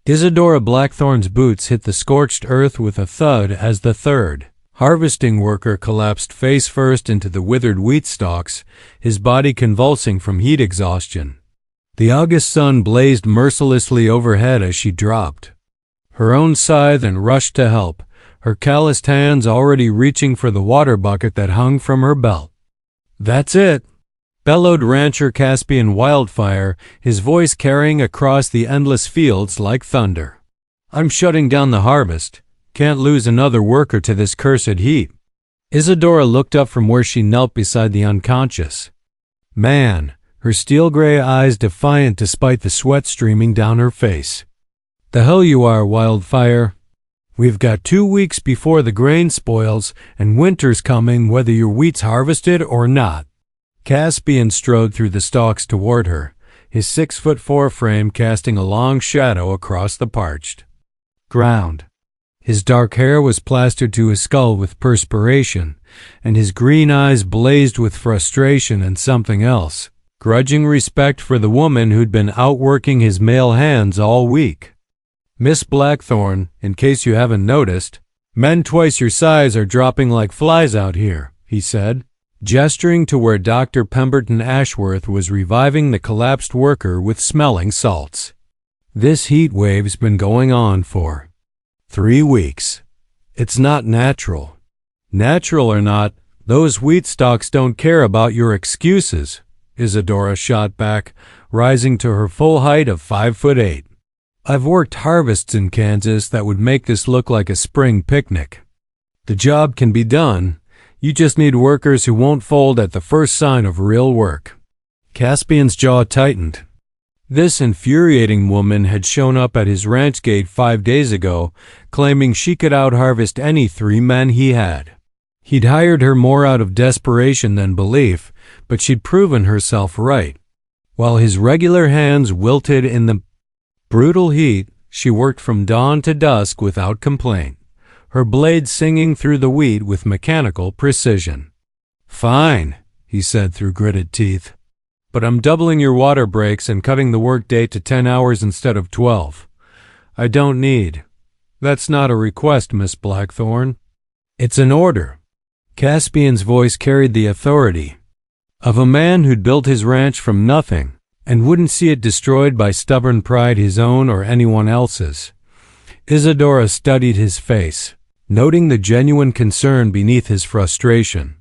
Isadora Blackthorn's boots hit the scorched earth with a thud as the third harvesting worker collapsed face first into the withered wheat stalks, his body convulsing from heat exhaustion. The August sun blazed mercilessly overhead as she dropped. Her own scythe and rushed to help, her calloused hands already reaching for the water bucket that hung from her belt. "That's it," bellowed rancher Caspian Wildfire, his voice carrying across the endless fields like thunder. "I'm shutting down the harvest. Can't lose another worker to this cursed heat." Isadora looked up from where she knelt beside the unconscious man, her steel-gray eyes defiant despite the sweat streaming down her face. "The hell you are, Wildfire. We've got 2 weeks before the grain spoils, and winter's coming whether your wheat's harvested or not." Caspian strode through the stalks toward her, his 6'4" frame casting a long shadow across the parched ground. His dark hair was plastered to his skull with perspiration, and his green eyes blazed with frustration and something else, grudging respect for the woman who'd been outworking his male hands all week. "Miss Blackthorn, in case you haven't noticed, men twice your size are dropping like flies out here," he said, gesturing to where Dr. Pemberton Ashworth was reviving the collapsed worker with smelling salts. "This heat wave's been going on for 3 weeks. It's not natural." "Natural or not, those wheat stalks don't care about your excuses," Isadora shot back, rising to her full height of 5'8". "I've worked harvests in Kansas that would make this look like a spring picnic. The job can be done. You just need workers who won't fold at the first sign of real work." Caspian's jaw tightened. This infuriating woman had shown up at his ranch gate 5 days ago, claiming she could out-harvest any 3 men he had. He'd hired her more out of desperation than belief, but she'd proven herself right. While his regular hands wilted in the brutal heat, she worked from dawn to dusk without complaint, her blade singing through the wheat with mechanical precision. "Fine," he said through gritted teeth. "But I'm doubling your water breaks and cutting the workday to 10 hours instead of 12. I don't need." "That's not a request, Miss Blackthorn. It's an order." Caspian's voice carried the authority of a man who'd built his ranch from nothing and wouldn't see it destroyed by stubborn pride, his own or anyone else's. Isadora studied his face, noting the genuine concern beneath his frustration.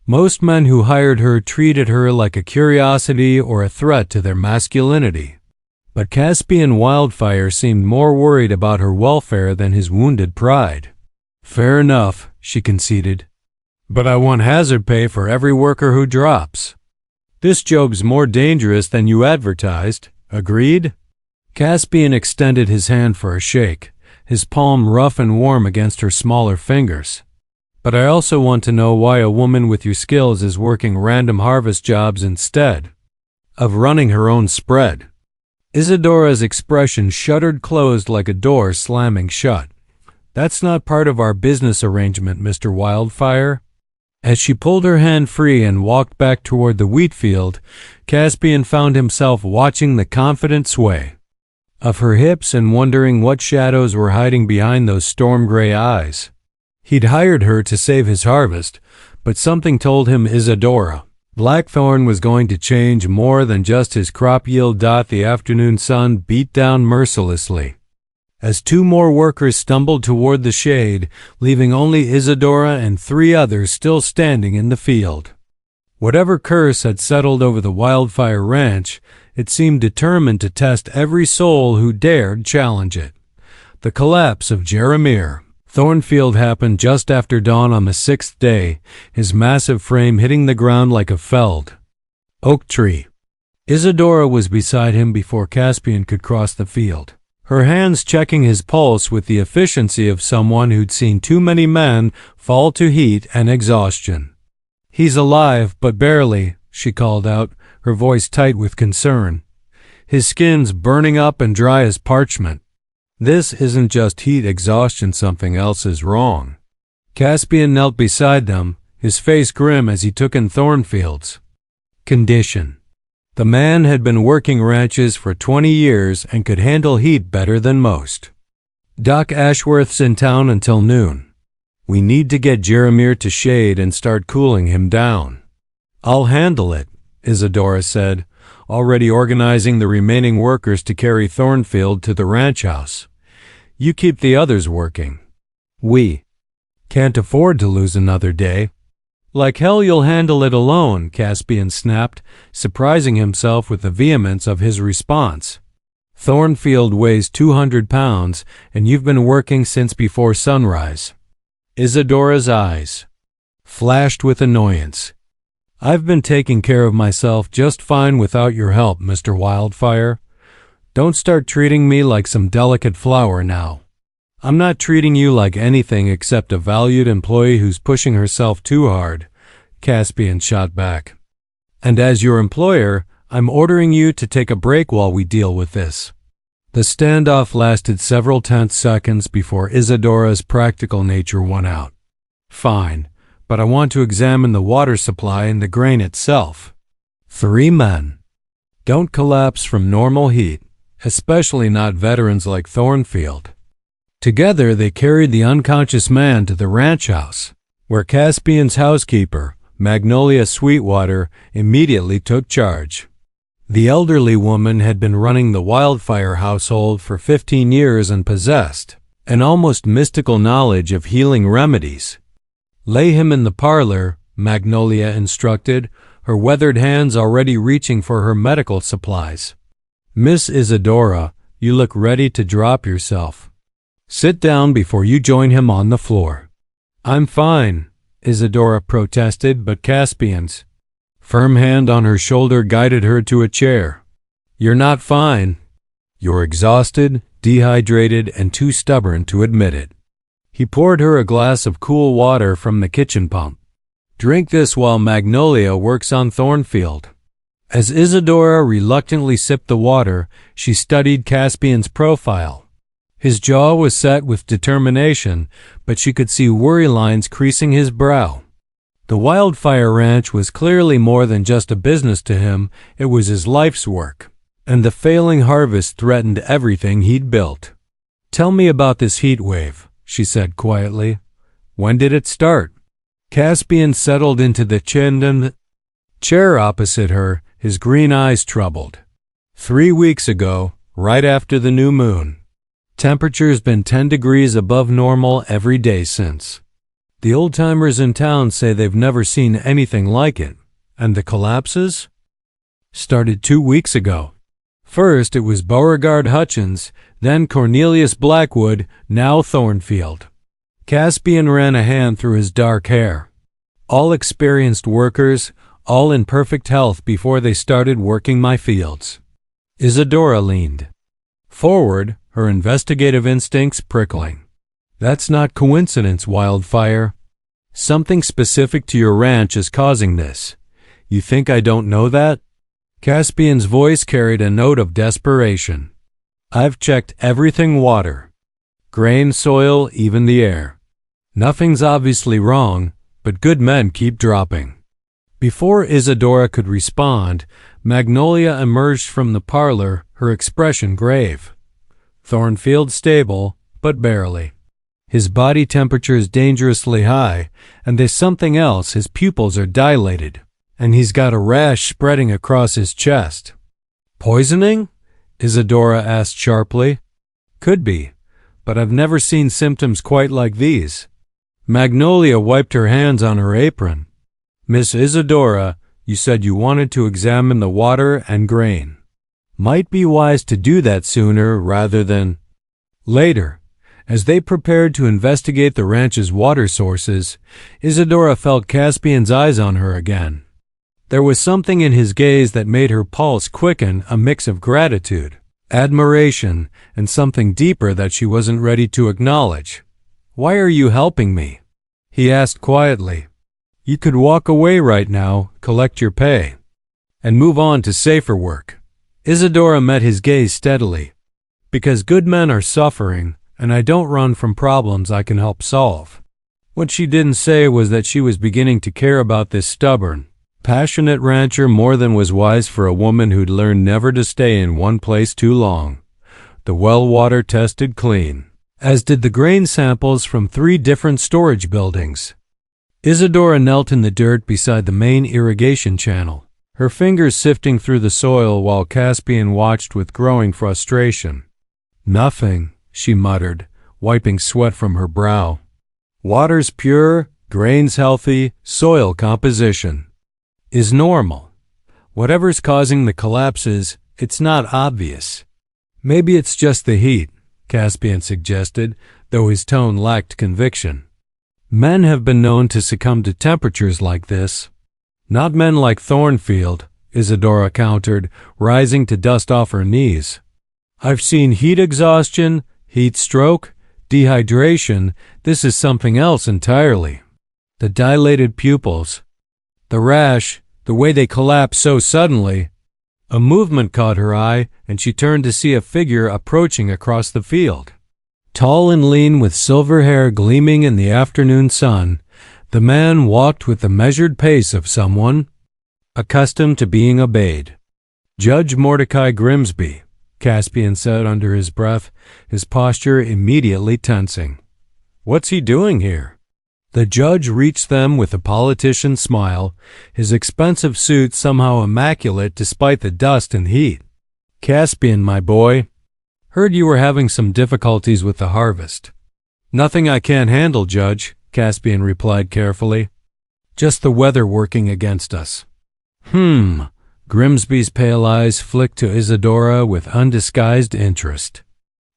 Most men who hired her treated her like a curiosity or a threat to their masculinity. But Caspian Wildfire seemed more worried about her welfare than his wounded pride. "Fair enough," she conceded. "But I want hazard pay for every worker who drops. This job's more dangerous than you advertised. Agreed?" Caspian extended his hand for a shake, his palm rough and warm against her smaller fingers. "But I also want to know why a woman with your skills is working random harvest jobs instead of running her own spread." Isadora's expression shuttered closed like a door slamming shut. "That's not part of our business arrangement, Mr. Wildfire." As she pulled her hand free and walked back toward the wheat field, Caspian found himself watching the confident sway of her hips and wondering what shadows were hiding behind those storm-gray eyes. He'd hired her to save his harvest, but something told him Isadora Blackthorn was going to change more than just his crop yield. The afternoon sun beat down mercilessly as 2 more workers stumbled toward the shade, leaving only Isadora and 3 others still standing in the field. Whatever curse had settled over the Wildfire Ranch, it seemed determined to test every soul who dared challenge it. The collapse of Jeremiah Thornfield happened just after dawn on the 6th day, his massive frame hitting the ground like a felled oak tree. Isadora was beside him before Caspian could cross the field, her hands checking his pulse with the efficiency of someone who'd seen too many men fall to heat and exhaustion. "He's alive, but barely," she called out, her voice tight with concern. "His skin's burning up and dry as parchment. This isn't just heat exhaustion, something else is wrong." Caspian knelt beside them, his face grim as he took in Thornfield's condition. The man had been working ranches for 20 years and could handle heat better than most. "Doc Ashworth's in town until noon. We need to get Jeremiah to shade and start cooling him down." "I'll handle it," Isadora said, already organizing the remaining workers to carry Thornfield to the ranch house. "You keep the others working. We can't afford to lose another day." "Like hell you'll handle it alone," Caspian snapped, surprising himself with the vehemence of his response. "Thornfield weighs 200 pounds, and you've been working since before sunrise." Isadora's eyes flashed with annoyance. "I've been taking care of myself just fine without your help, Mr. Wildfire. Don't start treating me like some delicate flower now." "I'm not treating you like anything except a valued employee who's pushing herself too hard," Caspian shot back. "And as your employer, I'm ordering you to take a break while we deal with this." The standoff lasted several tense seconds before Isadora's practical nature won out. "Fine, but I want to examine the water supply and the grain itself." 3 men don't collapse from normal heat, especially not veterans like Thornfield. Together they carried the unconscious man to the ranch house, where Caspian's housekeeper, Magnolia Sweetwater, immediately took charge. The elderly woman had been running the Wildfire household for 15 years and possessed an almost mystical knowledge of healing remedies. "Lay him in the parlor," Magnolia instructed, her weathered hands already reaching for her medical supplies. "Miss Isadora, you look ready to drop yourself. Sit down before you join him on the floor." "I'm fine," Isadora protested, but Caspian's firm hand on her shoulder guided her to a chair. "You're not fine. You're exhausted, dehydrated, and too stubborn to admit it." He poured her a glass of cool water from the kitchen pump. "Drink this while Magnolia works on Thornfield." As Isadora reluctantly sipped the water, she studied Caspian's profile. His jaw was set with determination, but she could see worry lines creasing his brow. The Wildfire Ranch was clearly more than just a business to him, it was his life's work, and the failing harvest threatened everything he'd built. "Tell me about this heat wave," she said quietly. "When did it start?" Caspian settled into the chair opposite her, his green eyes troubled. 3 weeks ago, right after the new moon. Temperature's been 10 degrees above normal every day since. The old-timers in town say they've never seen anything like it. And the collapses? Started 2 weeks ago. First it was Beauregard Hutchins, then Cornelius Blackwood, now Thornfield. Caspian ran a hand through his dark hair. All experienced workers, all in perfect health before they started working my fields. Isadora leaned forward, her investigative instincts prickling. "That's not coincidence, Wildfire. Something specific to your ranch is causing this. You think I don't know that?" Caspian's voice carried a note of desperation. "I've checked everything: water, grain, soil, even the air. Nothing's obviously wrong, but good men keep dropping." Before Isadora could respond, Magnolia emerged from the parlor, her expression grave. "Thornfield stable, but barely. His body temperature is dangerously high, and there's something else: his pupils are dilated, and he's got a rash spreading across his chest." "Poisoning?" Isadora asked sharply. "Could be, but I've never seen symptoms quite like these." Magnolia wiped her hands on her apron. "Miss Isadora, you said you wanted to examine the water and grain. Might be wise to do that sooner rather than later." As they prepared to investigate the ranch's water sources, Isadora felt Caspian's eyes on her again. There was something in his gaze that made her pulse quicken, a mix of gratitude, admiration, and something deeper that she wasn't ready to acknowledge. "Why are you helping me?" he asked quietly. "You could walk away right now, collect your pay, and move on to safer work." Isadora met his gaze steadily. "Because good men are suffering, and I don't run from problems I can help solve." What she didn't say was that she was beginning to care about this stubborn, Passionate rancher more than was wise for a woman who'd learned never to stay in one place too long. The well water tested clean, as did the grain samples from 3 different storage buildings. Isadora knelt in the dirt beside the main irrigation channel, her fingers sifting through the soil while Caspian watched with growing frustration. "Nothing," she muttered, wiping sweat from her brow. "Water's pure, grain's healthy, soil composition is normal. Whatever's causing the collapses, it's not obvious." "Maybe it's just the heat," Caspian suggested, though his tone lacked conviction. "Men have been known to succumb to temperatures like this." "Not men like Thornfield," Isadora countered, rising to dust off her knees. "I've seen heat exhaustion, heat stroke, dehydration. This is something else entirely. The dilated pupils, the rash, the way they collapse so suddenly." A movement caught her eye, and she turned to see a figure approaching across the field. Tall and lean, with silver hair gleaming in the afternoon sun, the man walked with the measured pace of someone accustomed to being obeyed. "Judge Mordecai Grimsby," Caspian said under his breath, his posture immediately tensing. "What's he doing here?" The judge reached them with a politician's smile, his expensive suit somehow immaculate despite the dust and heat. "Caspian, my boy, heard you were having some difficulties with the harvest." "Nothing I can't handle, Judge," Caspian replied carefully. "Just the weather working against us." Grimsby's pale eyes flicked to Isadora with undisguised interest.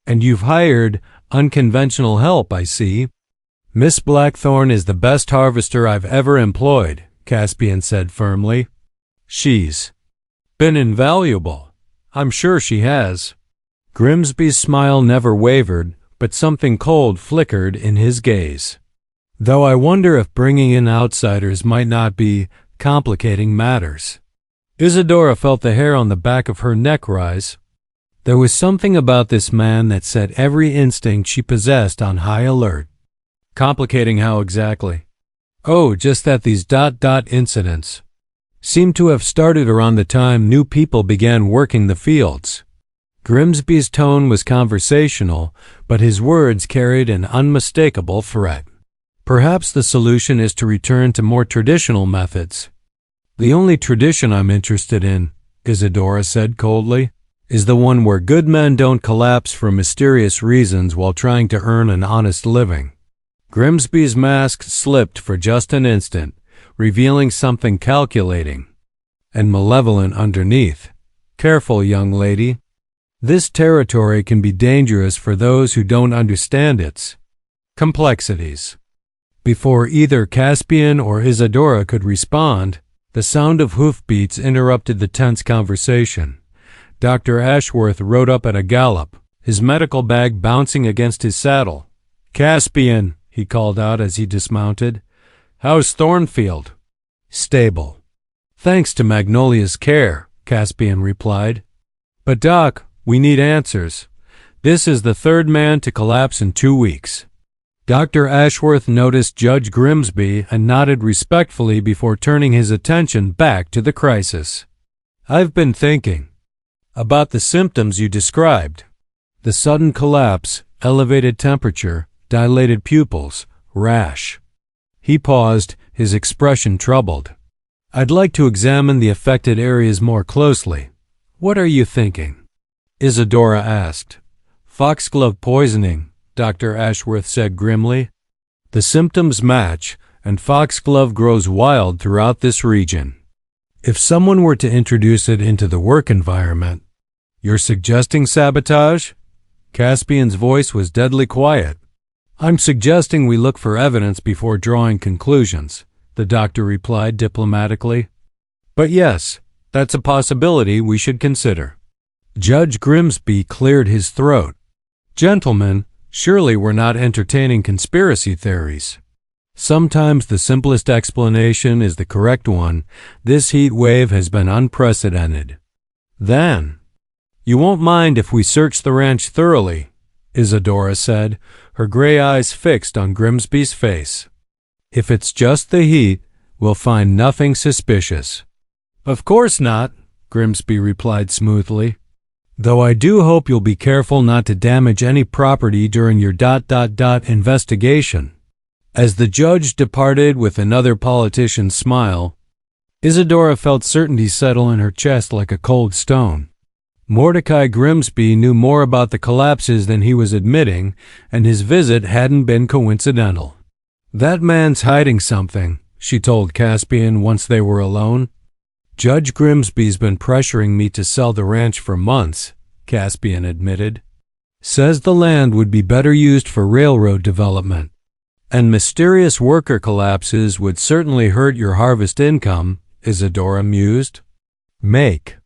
"And you've hired unconventional help, I see." "Miss Blackthorne is the best harvester I've ever employed," Caspian said firmly. "She's been invaluable. I'm sure she has." Grimsby's smile never wavered, but something cold flickered in his gaze. "Though I wonder if bringing in outsiders might not be complicating matters." Isadora felt the hair on the back of her neck rise. There was something about this man that set every instinct she possessed on high alert. "Complicating how exactly?" "Oh, just that these incidents seem to have started around the time new people began working the fields." Grimsby's tone was conversational, but his words carried an unmistakable threat. "Perhaps the solution is to return to more traditional methods." "The only tradition I'm interested in," Isadora said coldly, "is the one where good men don't collapse for mysterious reasons while trying to earn an honest living." Grimsby's mask slipped for just an instant, revealing something calculating and malevolent underneath. "Careful, young lady. This territory can be dangerous for those who don't understand its complexities." Before either Caspian or Isadora could respond, the sound of hoofbeats interrupted the tense conversation. Dr. Ashworth rode up at a gallop, his medical bag bouncing against his saddle. "Caspian," he called out as he dismounted. "How's Thornfield?" "Stable, thanks to Magnolia's care," Caspian replied. "But Doc, we need answers. This is the 3rd man to collapse in 2 weeks." Dr. Ashworth noticed Judge Grimsby and nodded respectfully before turning his attention back to the crisis. "I've been thinking about the symptoms you described. The sudden collapse, elevated temperature, dilated pupils, rash." He paused, his expression troubled. "I'd like to examine the affected areas more closely." "What are you thinking?" Isadora asked. "Foxglove poisoning," Dr. Ashworth said grimly. "The symptoms match, and foxglove grows wild throughout this region. If someone were to introduce it into the work environment." "You're suggesting sabotage?" Caspian's voice was deadly quiet. "I'm suggesting we look for evidence before drawing conclusions," the doctor replied diplomatically. "But yes, that's a possibility we should consider." Judge Grimsby cleared his throat. "Gentlemen, surely we're not entertaining conspiracy theories. Sometimes the simplest explanation is the correct one. This heat wave has been unprecedented." "Then, you won't mind if we search the ranch thoroughly," Isadora said, her gray eyes fixed on Grimsby's face. "If it's just the heat, we'll find nothing suspicious." "Of course not," Grimsby replied smoothly. "Though I do hope you'll be careful not to damage any property during your investigation." As the judge departed with another politician's smile, Isadora felt certainty settle in her chest like a cold stone. Mordecai Grimsby knew more about the collapses than he was admitting, and his visit hadn't been coincidental. "That man's hiding something," she told Caspian once they were alone. "Judge Grimsby's been pressuring me to sell the ranch for months," Caspian admitted. "Says the land would be better used for railroad development. And mysterious worker collapses would certainly hurt your harvest income," Isadora mused. "Make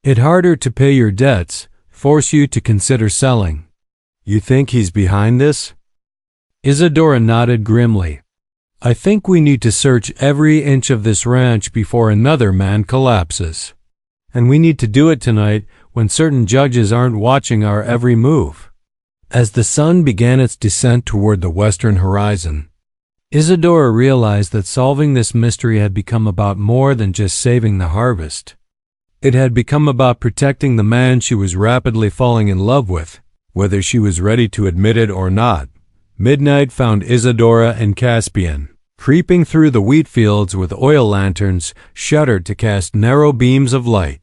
it harder to pay your debts, force you to consider selling. You think he's behind this?" Isadora nodded grimly. "I think we need to search every inch of this ranch before another man collapses. And we need to do it tonight when certain judges aren't watching our every move." As the sun began its descent toward the western horizon, Isadora realized that solving this mystery had become about more than just saving the harvest. It had become about protecting the man she was rapidly falling in love with, whether she was ready to admit it or not. Midnight found Isadora and Caspian creeping through the wheat fields with oil lanterns shuttered to cast narrow beams of light.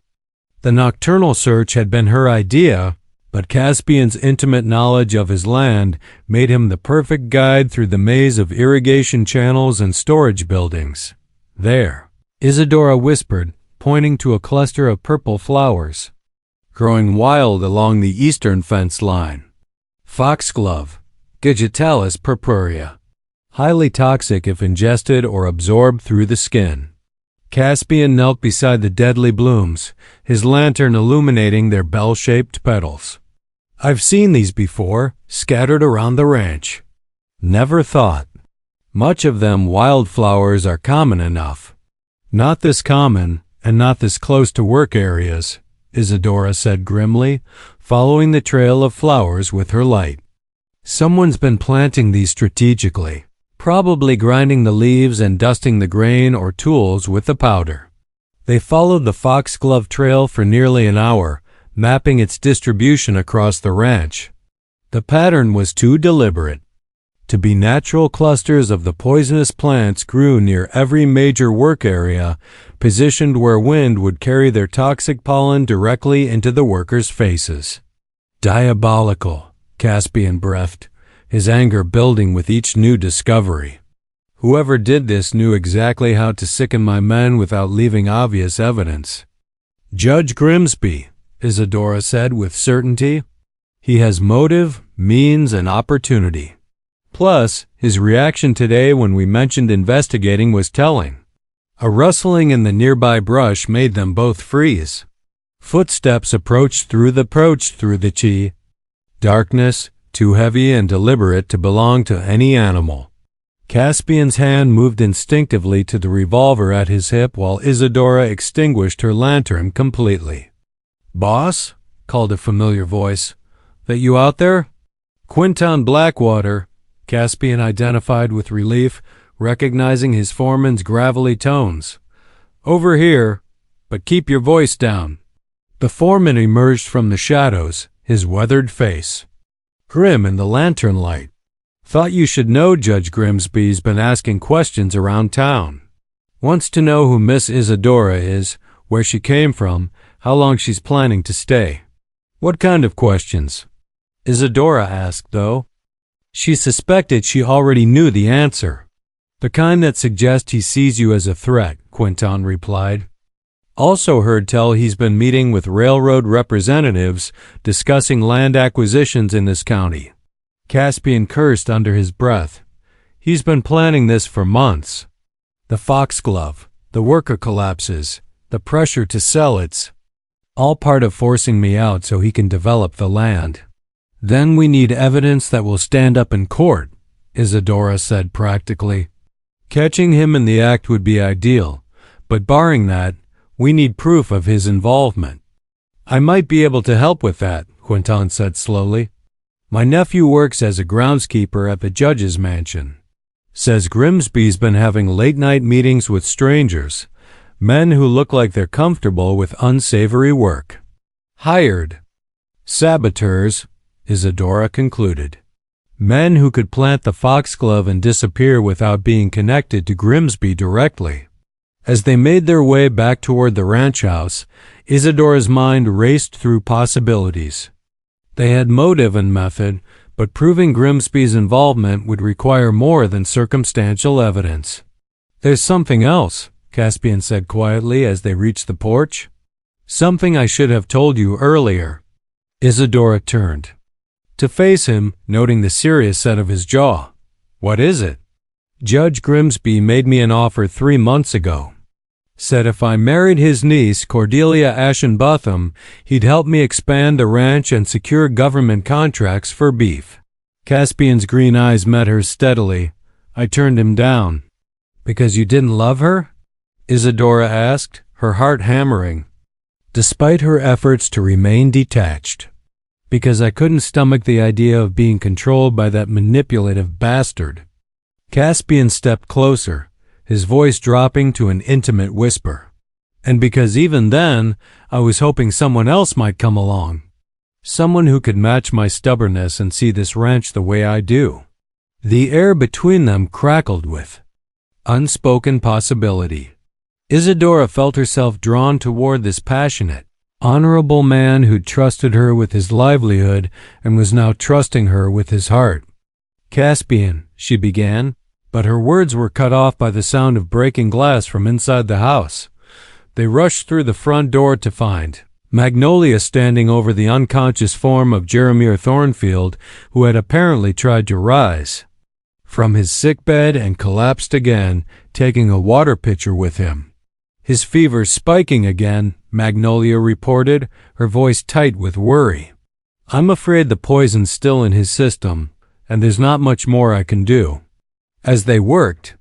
The nocturnal search had been her idea, but Caspian's intimate knowledge of his land made him the perfect guide through the maze of irrigation channels and storage buildings. "There," Isadora whispered, pointing to a cluster of purple flowers, growing wild along the eastern fence line. "Foxglove, Digitalis purpurea, highly toxic if ingested or absorbed through the skin." Caspian knelt beside the deadly blooms, his lantern illuminating their bell-shaped petals. "I've seen these before, scattered around the ranch. Never thought. Much of them wildflowers are common enough. Not this common, and not this close to work areas," Isadora said grimly, following the trail of flowers with her light. "Someone's been planting these strategically, probably grinding the leaves and dusting the grain or tools with the powder." They followed the foxglove trail for nearly an hour, mapping its distribution across the ranch. The pattern was too deliberate. To be natural clusters of the poisonous plants grew near every major work area, positioned where wind would carry their toxic pollen directly into the workers' faces. "Diabolical," Caspian breathed, his anger building with each new discovery. "Whoever did this knew exactly how to sicken my men without leaving obvious evidence." "Judge Grimsby," Isadora said with certainty. "He has motive, means, and opportunity. Plus, his reaction today when we mentioned investigating was telling. A rustling in the nearby brush made them both freeze. Footsteps approached through the chi. Darkness, too heavy and deliberate to belong to any animal. Caspian's hand moved instinctively to the revolver at his hip while Isadora extinguished her lantern completely. "Boss?" called a familiar voice. "That you out there?" "Quinton Blackwater," Caspian identified with relief, recognizing his foreman's gravelly tones. "Over here, but keep your voice down." The foreman emerged from the shadows, his weathered face grim in the lantern light. "Thought you should know Judge Grimsby's been asking questions around town. Wants to know who Miss Isadora is, where she came from, how long she's planning to stay." "What kind of questions?" Isadora asked, though. She suspected she already knew the answer. "The kind that suggest he sees you as a threat," Quinton replied. "Also heard tell he's been meeting with railroad representatives discussing land acquisitions in this county." Caspian cursed under his breath. "He's been planning this for months. The foxglove, the worker collapses, the pressure to sell it's all part of forcing me out so he can develop the land. Then we need evidence that will stand up in court," Isadora said practically. "Catching him in the act would be ideal, but barring that, we need proof of his involvement." "I might be able to help with that," Quinton said slowly. "My nephew works as a groundskeeper at the judge's mansion. Says Grimsby's been having late-night meetings with strangers, men who look like they're comfortable with unsavory work. Hired saboteurs, Isadora concluded. Men who could plant the foxglove and disappear without being connected to Grimsby directly. As they made their way back toward the ranch house, Isadora's mind raced through possibilities. They had motive and method, but proving Grimsby's involvement would require more than circumstantial evidence. "There's something else," Caspian said quietly as they reached the porch. "Something I should have told you earlier." Isadora turned to face him, noting the serious set of his jaw. "What is it?" "Judge Grimsby made me an offer 3 months ago. Said if I married his niece, Cordelia Ashenbotham, he'd help me expand the ranch and secure government contracts for beef." Caspian's green eyes met hers steadily. "I turned him down." "Because you didn't love her?" Isadora asked, her heart hammering, despite her efforts to remain detached. "Because I couldn't stomach the idea of being controlled by that manipulative bastard." Caspian stepped closer, his voice dropping to an intimate whisper. "And because even then, I was hoping someone else might come along. Someone who could match my stubbornness and see this ranch the way I do." The air between them crackled with unspoken possibility. Isadora felt herself drawn toward this passionate, honorable man who'd trusted her with his livelihood and was now trusting her with his heart. "Caspian," she began, but her words were cut off by the sound of breaking glass from inside the house. They rushed through the front door to find Magnolia standing over the unconscious form of Jeremiah Thornfield, who had apparently tried to rise from his sickbed and collapsed again, taking a water pitcher with him. "His fever spiking again," Magnolia reported, her voice tight with worry. "I'm afraid the poison's still in his system, and there's not much more I can do." As they worked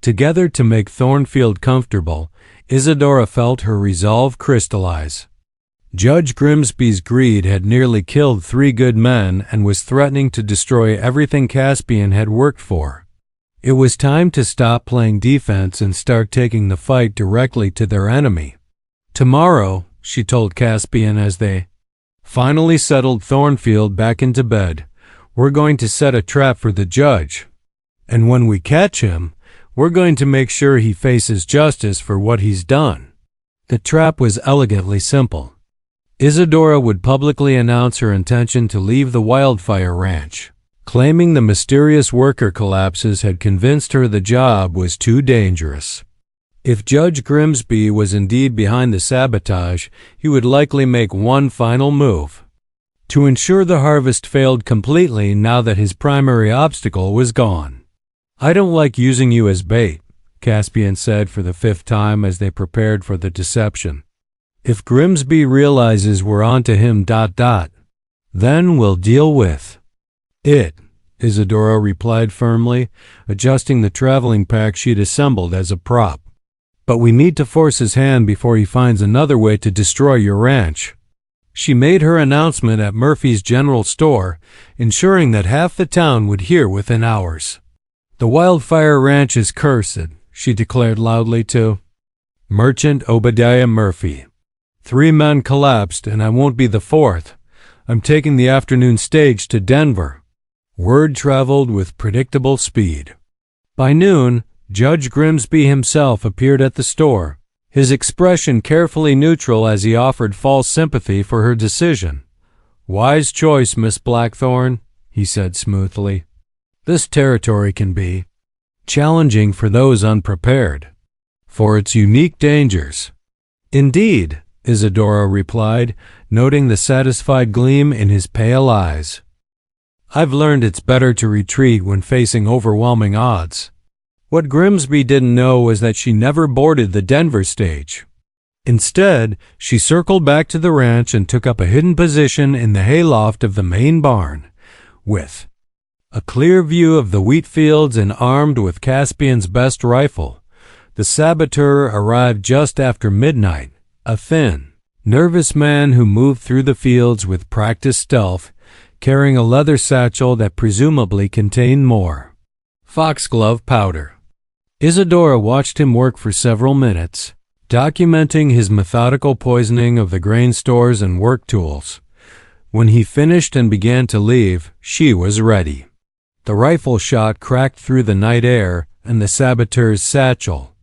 together to make Thornfield comfortable, Isadora felt her resolve crystallize. Judge Grimsby's greed had nearly killed 3 good men and was threatening to destroy everything Caspian had worked for. It was time to stop playing defense and start taking the fight directly to their enemy. "Tomorrow," she told Caspian as they finally settled Thornfield back into bed, "we're going to set a trap for the judge. And when we catch him, we're going to make sure he faces justice for what he's done." The trap was elegantly simple. Isadora would publicly announce her intention to leave the Wildfire Ranch, claiming the mysterious worker collapses had convinced her the job was too dangerous. If Judge Grimsby was indeed behind the sabotage, he would likely make one final move to ensure the harvest failed completely now that his primary obstacle was gone. "I don't like using you as bait," Caspian said for the 5th time as they prepared for the deception. "If Grimsby realizes we're onto him ... then we'll deal with it," Isadora replied firmly, adjusting the traveling pack she'd assembled as a prop. "But we need to force his hand before he finds another way to destroy your ranch." She made her announcement at Murphy's General Store, ensuring that half the town would hear within hours. "The Wildfire Ranch is cursed," she declared loudly to Merchant Obadiah Murphy. 3 men collapsed, and I won't be the 4th. I'm taking the afternoon stage to Denver." Word traveled with predictable speed. By noon, Judge Grimsby himself appeared at the store, his expression carefully neutral as he offered false sympathy for her decision. "Wise choice, Miss Blackthorne," he said smoothly. "This territory can be challenging for those unprepared for its unique dangers." "Indeed," Isadora replied, noting the satisfied gleam in his pale eyes. "I've learned it's better to retreat when facing overwhelming odds." What Grimsby didn't know was that she never boarded the Denver stage. Instead, she circled back to the ranch and took up a hidden position in the hayloft of the main barn, with a clear view of the wheat fields and armed with Caspian's best rifle. The saboteur arrived just after midnight, a thin, nervous man who moved through the fields with practiced stealth, carrying a leather satchel that presumably contained more Foxglove powder. Isadora watched him work for several minutes, documenting his methodical poisoning of the grain stores and work tools. When he finished and began to leave, she was ready. The rifle shot cracked through the night air, and the saboteur's satchel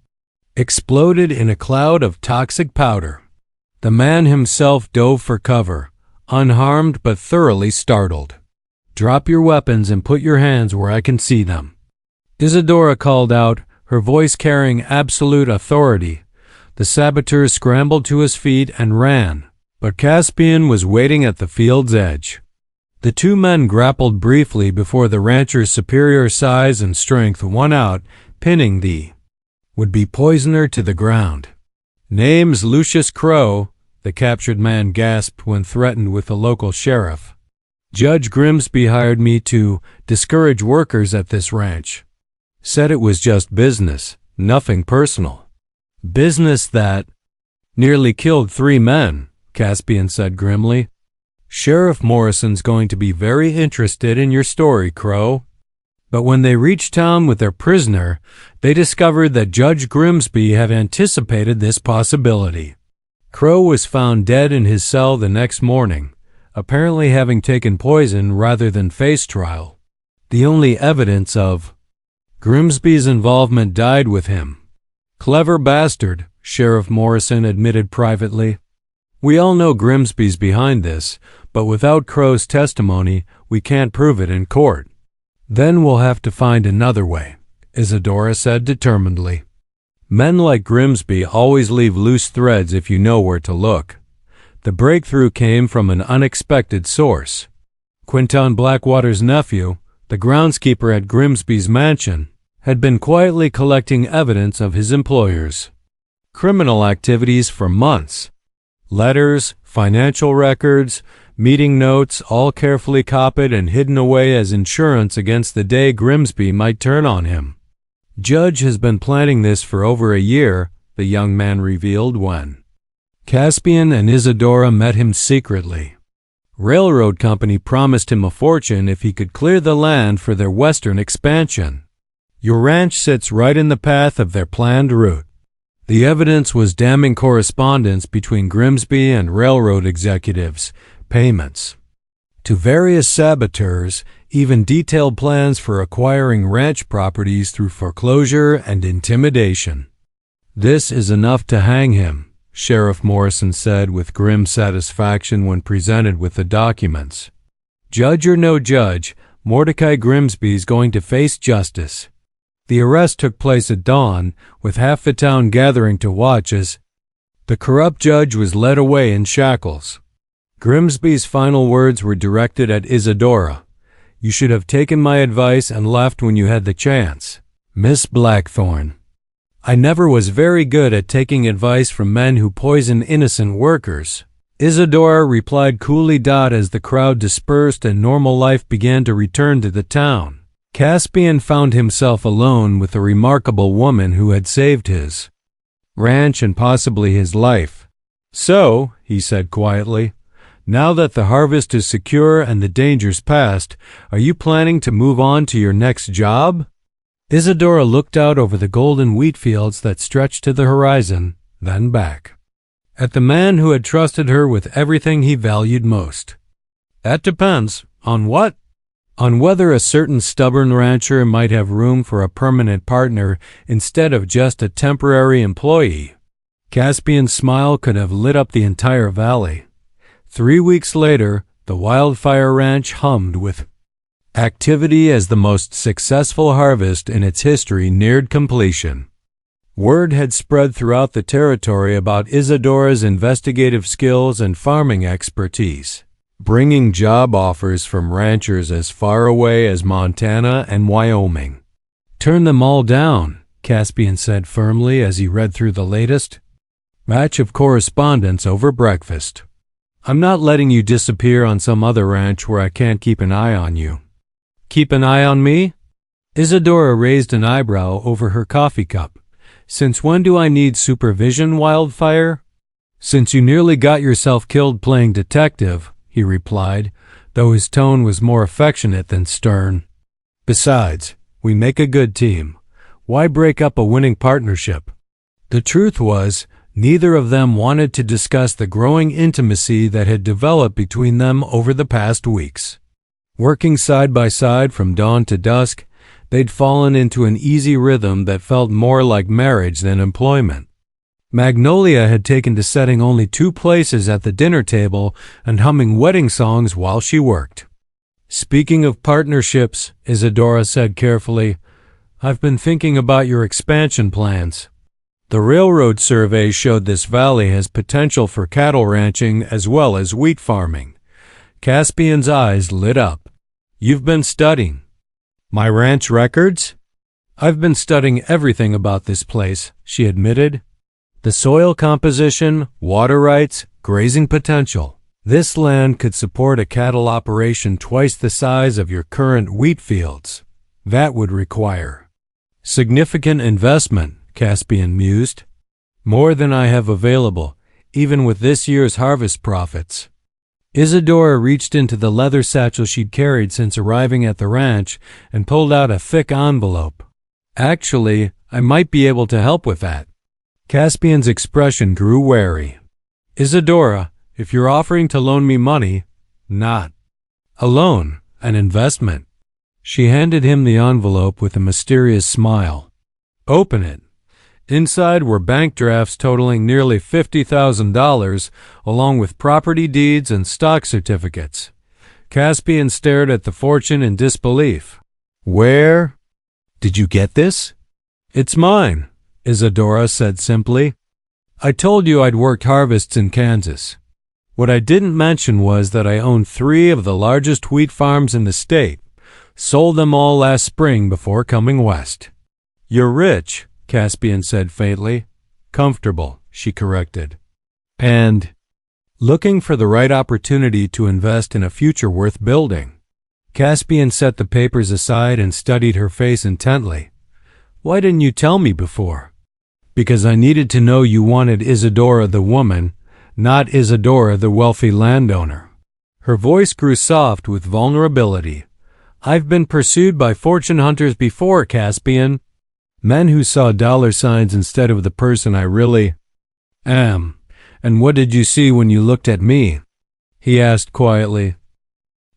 exploded in a cloud of toxic powder. The man himself dove for cover, unharmed but thoroughly startled. "Drop your weapons and put your hands where I can see them," Isadora called out, her voice carrying absolute authority. The saboteur scrambled to his feet and ran, but Caspian was waiting at the field's edge. The two men grappled briefly before the rancher's superior size and strength won out, pinning the would-be poisoner to the ground. "Name's Lucius Crow," the captured man gasped when threatened with the local sheriff. "Judge Grimsby hired me to discourage workers at this ranch. Said it was just business, nothing personal." "Business that nearly killed 3 men, Caspian said grimly. "Sheriff Morrison's going to be very interested in your story, Crow." But when they reached town with their prisoner, they discovered that Judge Grimsby had anticipated this possibility. Crow was found dead in his cell the next morning, apparently having taken poison rather than face trial. The only evidence of Grimsby's involvement died with him. "Clever bastard," Sheriff Morrison admitted privately. "We all know Grimsby's behind this, but without Crow's testimony, we can't prove it in court." "Then we'll have to find another way," Isadora said determinedly. "Men like Grimsby always leave loose threads if you know where to look." The breakthrough came from an unexpected source. Quinton Blackwater's nephew, the groundskeeper at Grimsby's mansion, had been quietly collecting evidence of his employer's criminal activities for months. Letters, financial records, meeting notes, all carefully copied and hidden away as insurance against the day Grimsby might turn on him. "Judge has been planning this for over a year," the young man revealed when Caspian and Isadora met him secretly. Railroad company promised him a fortune if he could clear the land for their western expansion. Your ranch sits right in the path of their planned route. The evidence was damning correspondence between Grimsby and railroad executives, payments to various saboteurs, even detailed plans for acquiring ranch properties through foreclosure and intimidation. "This is enough to hang him," Sheriff Morrison said with grim satisfaction when presented with the documents. "Judge or no judge, Mordecai Grimsby's going to face justice." The arrest took place at dawn, with half the town gathering to watch as the corrupt judge was led away in shackles. Grimsby's final words were directed at Isadora. "You should have taken my advice and left when you had the chance, Miss Blackthorne. I never was very good at taking advice from men who poison innocent workers." Isadora replied coolly. As the crowd dispersed and normal life began to return to the town, Caspian found himself alone with a remarkable woman who had saved his ranch and possibly his life. "So," he said quietly, "now that the harvest is secure and the dangers past, are you planning to move on to your next job?" Isadora looked out over the golden wheat fields that stretched to the horizon, then back at the man who had trusted her with everything he valued most. "That depends. On what?" "On whether a certain stubborn rancher might have room for a permanent partner instead of just a temporary employee." Caspian's smile could have lit up the entire valley. 3 weeks later, the Wildfire Ranch hummed with activity as the most successful harvest in its history neared completion. Word had spread throughout the territory about Isadora's investigative skills and farming expertise, bringing job offers from ranchers as far away as Montana and Wyoming. "Turn them all down," Caspian said firmly as he read through the latest batch of correspondence over breakfast. "I'm not letting you disappear on some other ranch where I can't keep an eye on you." "Keep an eye on me?" Isadora raised an eyebrow over her coffee cup. "Since when do I need supervision, Wildfire?" "Since you nearly got yourself killed playing detective," he replied, though his tone was more affectionate than stern. "Besides, We make a good team. Why break up a winning partnership? The truth was, neither of them wanted to discuss the growing intimacy that had developed between them over the past weeks. Working side by side from dawn to dusk, they'd fallen into an easy rhythm that felt more like marriage than employment. Magnolia had taken to setting only 2 places at the dinner table and humming wedding songs while she worked. Speaking of partnerships, Isadora said carefully, I've been thinking about your expansion plans. The railroad survey showed this valley has potential for cattle ranching as well as wheat farming. Caspian's eyes lit up. You've been studying. My ranch records? I've been studying everything about this place, she admitted. The soil composition, water rights, grazing potential. This land could support a cattle operation twice the size of your current wheat fields. That would require significant investment, Caspian mused. More than I have available, even with this year's harvest profits. Isadora reached into the leather satchel she'd carried since arriving at the ranch and pulled out a thick envelope. Actually, I might be able to help with that. Caspian's expression grew wary. Isadora, if you're offering to loan me money, not a loan, an investment. She handed him the envelope with a mysterious smile. Open it. Inside were bank drafts totaling nearly $50,000, along with property deeds and stock certificates. Caspian stared at the fortune in disbelief. Where did you get this? It's mine, Isadora said simply. I told you I'd worked harvests in Kansas. What I didn't mention was that I own 3 of the largest wheat farms in the state. Sold them all last spring before coming west. You're rich, Caspian said faintly. Comfortable, she corrected. And looking for the right opportunity to invest in a future worth building. Caspian set the papers aside and studied her face intently. Why didn't you tell me before? Because I needed to know you wanted Isadora the woman, not Isadora the wealthy landowner. Her voice grew soft with vulnerability. I've been pursued by fortune hunters before, Caspian. Men who saw dollar signs instead of the person I really am. And what did you see when you looked at me? He asked quietly.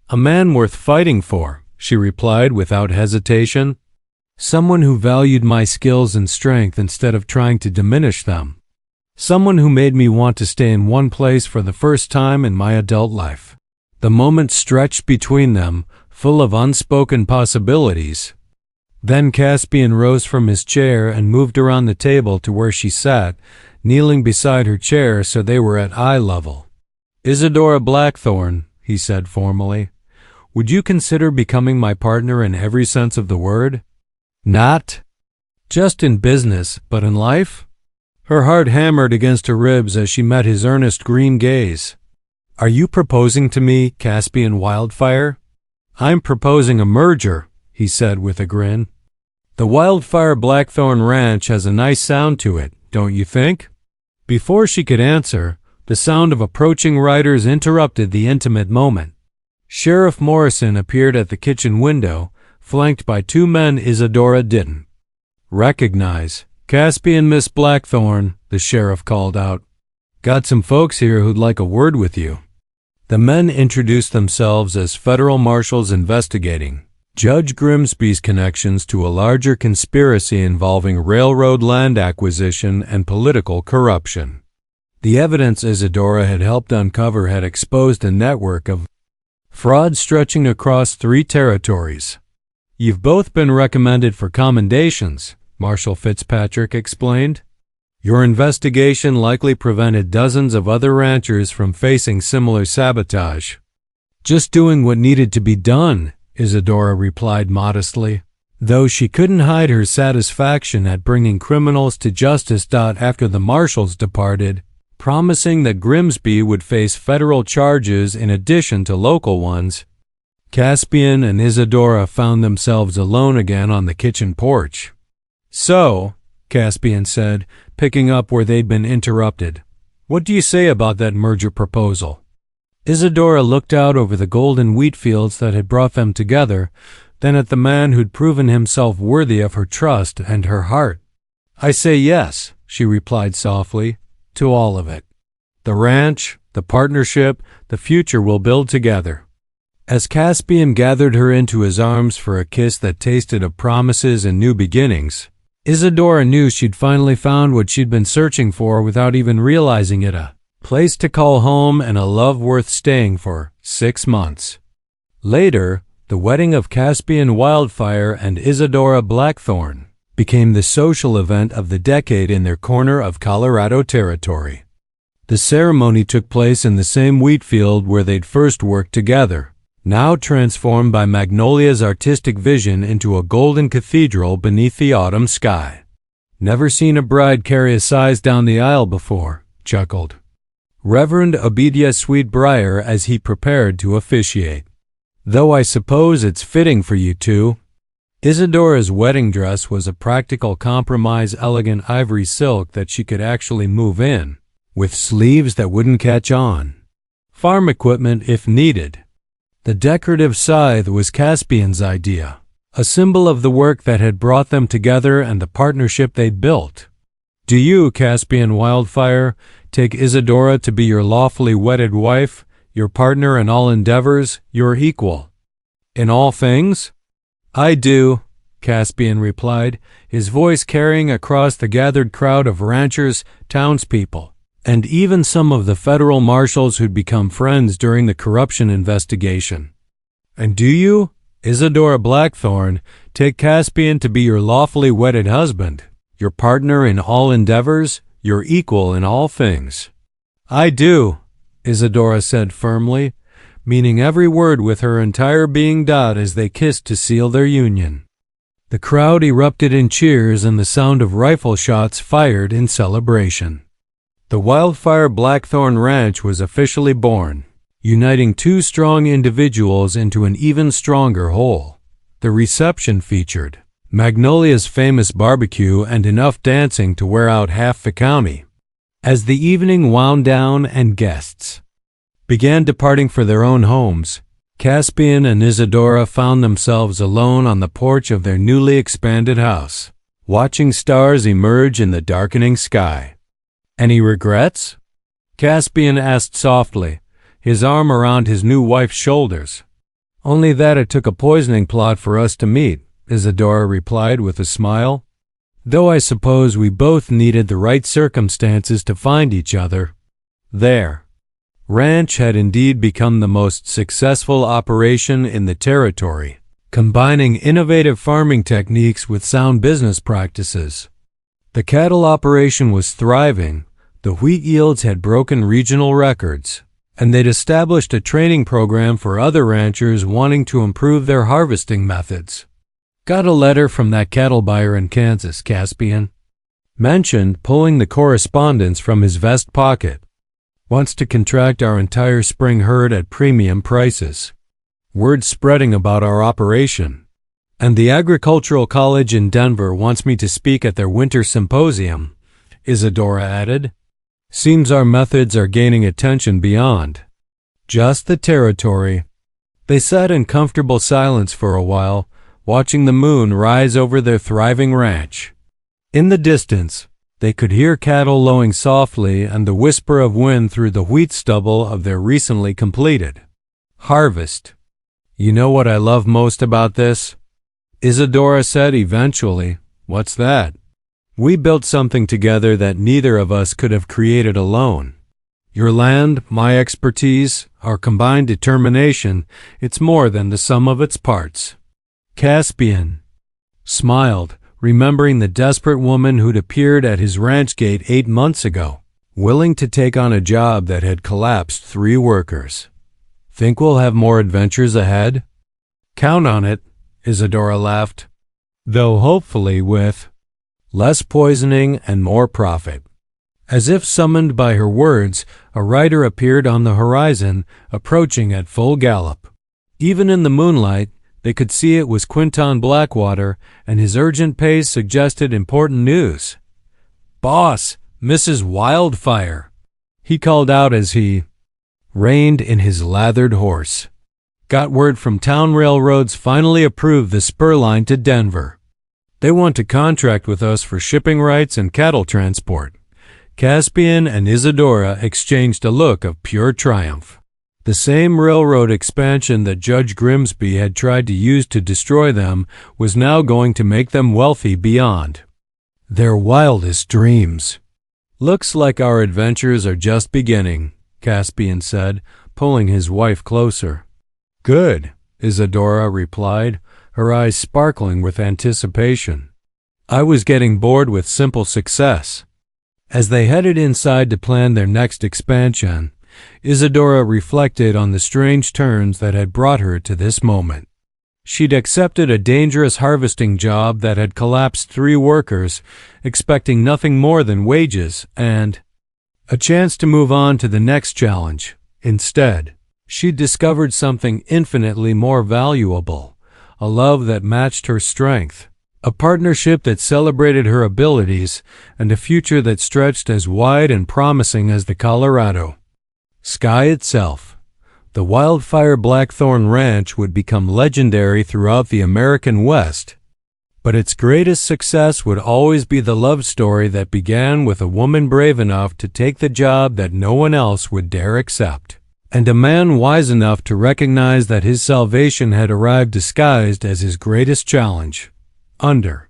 A man worth fighting for, she replied without hesitation. Someone who valued my skills and strength instead of trying to diminish them. Someone who made me want to stay in one place for the first time in my adult life. The moment stretched between them, full of unspoken possibilities. Then Caspian rose from his chair and moved around the table to where she sat, kneeling beside her chair so they were at eye level. Isadora Blackthorne, he said formally, would you consider becoming my partner in every sense of the word? Not just in business, but in life? Her heart hammered against her ribs as she met his earnest green gaze. Are you proposing to me, Caspian Wildfire? I'm proposing a merger, he said with a grin. The Wildfire Blackthorn Ranch has a nice sound to it, don't you think? Before she could answer, the sound of approaching riders interrupted the intimate moment. Sheriff Morrison appeared at the kitchen window, flanked by 2 men Isadora didn't recognize. Caspian Miss Blackthorne, the sheriff called out. Got some folks here who'd like a word with you. The men introduced themselves as federal marshals investigating Judge Grimsby's connections to a larger conspiracy involving railroad land acquisition and political corruption. The evidence Isadora had helped uncover had exposed a network of fraud stretching across 3 territories. You've both been recommended for commendations, Marshal Fitzpatrick explained. Your investigation likely prevented dozens of other ranchers from facing similar sabotage. Just doing what needed to be done, Isadora replied modestly, though she couldn't hide her satisfaction at bringing criminals to justice. After the marshals departed, promising that Grimsby would face federal charges in addition to local ones, Caspian and Isadora found themselves alone again on the kitchen porch. So, Caspian said, picking up where they'd been interrupted, what do you say about that merger proposal? Isadora looked out over the golden wheat fields that had brought them together, then at the man who'd proven himself worthy of her trust and her heart. "I say yes," she replied softly, "to all of it. The ranch, the partnership, the future we'll build together." As Caspian gathered her into his arms for a kiss that tasted of promises and new beginnings, Isadora knew she'd finally found what she'd been searching for without even realizing it, a place to call home and a love worth staying for 6 months. Later, the wedding of Caspian Wildfire and Isadora Blackthorn became the social event of the decade in their corner of Colorado territory. The ceremony took place in the same wheat field where they'd first worked together, now transformed by Magnolia's artistic vision into a golden cathedral beneath the autumn sky. "Never seen a bride carry a size down the aisle before," chuckled Reverend Obadiah Sweetbriar as he prepared to officiate. "Though I suppose it's fitting for you two." Isadora's wedding dress was a practical compromise, elegant ivory silk that she could actually move in, with sleeves that wouldn't catch on. Farm equipment if needed. The decorative scythe was Caspian's idea, a symbol of the work that had brought them together and the partnership they'd built. "Do you, Caspian Wildfire, take Isadora to be your lawfully wedded wife, your partner in all endeavors, your equal? In all things?" "I do," Caspian replied, his voice carrying across the gathered crowd of ranchers, townspeople, and even some of the federal marshals who'd become friends during the corruption investigation. "And do you, Isadora Blackthorn, take Caspian to be your lawfully wedded husband, your partner in all endeavors, your equal in all things?" "I do," Isadora said firmly, meaning every word with her entire being as they kissed to seal their union. The crowd erupted in cheers and the sound of rifle shots fired in celebration. The Wildfire Blackthorn Ranch was officially born, uniting two strong individuals into an even stronger whole. The reception featured Magnolia's famous barbecue and enough dancing to wear out half the county. As the evening wound down and guests began departing for their own homes, Caspian and Isadora found themselves alone on the porch of their newly expanded house, watching stars emerge in the darkening sky. "Any regrets?" Caspian asked softly, his arm around his new wife's shoulders. "Only that it took a poisoning plot for us to meet," Isadora replied with a smile. "Though I suppose we both needed the right circumstances to find each other." Their ranch had indeed become the most successful operation in the territory, combining innovative farming techniques with sound business practices. The cattle operation was thriving, the wheat yields had broken regional records, and they'd established a training program for other ranchers wanting to improve their harvesting methods. "Got a letter from that cattle buyer in Kansas," Caspian mentioned, pulling the correspondence from his vest pocket. "Wants to contract our entire spring herd at premium prices. Word spreading about our operation. And the Agricultural College in Denver wants me to speak at their winter symposium," Isadora added. "Seems our methods are gaining attention beyond just the territory." They sat in comfortable silence for a while, watching the moon rise over their thriving ranch. In the distance, they could hear cattle lowing softly and the whisper of wind through the wheat stubble of their recently completed harvest. "You know what I love most about this?" Isadora said eventually. "What's that?" "We built something together that neither of us could have created alone. Your land, my expertise, our combined determination, it's more than the sum of its parts." Caspian smiled, remembering the desperate woman who'd appeared at his ranch gate 8 months ago, willing to take on a job that had collapsed 3 workers. "Think we'll have more adventures ahead?" "Count on it," Isadora laughed, "though hopefully with less poisoning and more profit." As if summoned by her words, a rider appeared on the horizon, approaching at full gallop. Even in the moonlight, they could see it was Quinton Blackwater, and his urgent pace suggested important news. "Boss, Mrs. Wildfire," he called out as he reined in his lathered horse. Got word from town railroads finally approved the spur line to Denver. They want to contract with us for shipping rights and cattle transport. Caspian and Isadora exchanged a look of pure triumph. The same railroad expansion that Judge Grimsby had tried to use to destroy them was now going to make them wealthy beyond their wildest dreams. Looks like our adventures are just beginning, Caspian said, pulling his wife closer. Good, Isadora replied, her eyes sparkling with anticipation. I was getting bored with simple success. As they headed inside to plan their next expansion, Isadora reflected on the strange turns that had brought her to this moment. She'd accepted a dangerous harvesting job that had collapsed 3 workers, expecting nothing more than wages and a chance to move on to the next challenge. Instead, she'd discovered something infinitely more valuable, a love that matched her strength, a partnership that celebrated her abilities, and a future that stretched as wide and promising as the Colorado sky itself. The Wildfire Blackthorn Ranch would become legendary throughout the American West, but its greatest success would always be the love story that began with a woman brave enough to take the job that no one else would dare accept, and a man wise enough to recognize that his salvation had arrived disguised as his greatest challenge. Under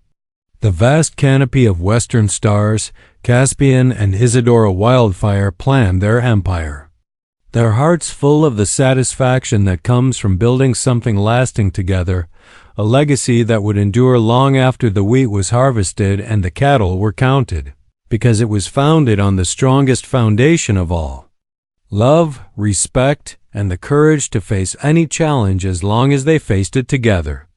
the vast canopy of western stars, Caspian and Isadora Wildfire planned their empire. Their hearts full of the satisfaction that comes from building something lasting together, a legacy that would endure long after the wheat was harvested and the cattle were counted, because it was founded on the strongest foundation of all: love, respect, and the courage to face any challenge as long as they faced it together.